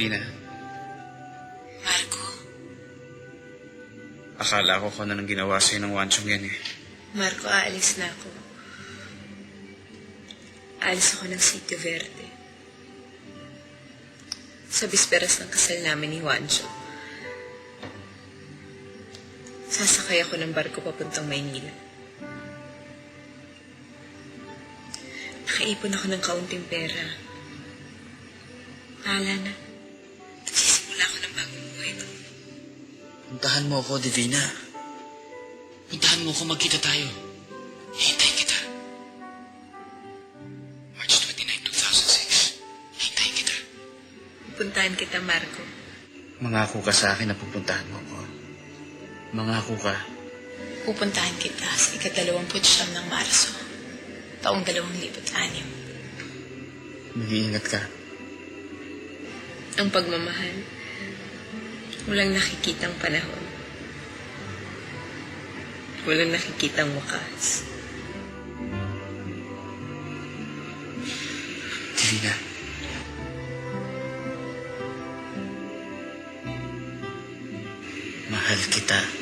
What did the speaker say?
Divina, Marco, akala ko kung ano nang ginawa sa'yo ng Wanchong yan eh. Marco, aalis na ako. Aalis ako ng Sitio Verde. Sa bisperas ng kasal namin ni Juancho. Sasakay ako ng barko papuntang Maynila. Nakaipon ako ng kaunting pera. Bahala na. Nagsisimula ako ng bagong buhay doon. Puntahan mo ako, Divina. Puntahan mo ako, magkita tayo. Hintayin kita. March 29, 2006. Hintayin kita. Puntahan kita, Marco. Mangako ka sa akin na pupuntahan mo ko. Mangako ka. Pupuntahan kita sa ika-29 ng Marso, taong 2006. Mag-iingat ka. Ang pagmamahal, walang nakikitang panahon. Walang nakikitang wakas. Divina. Mahal kita.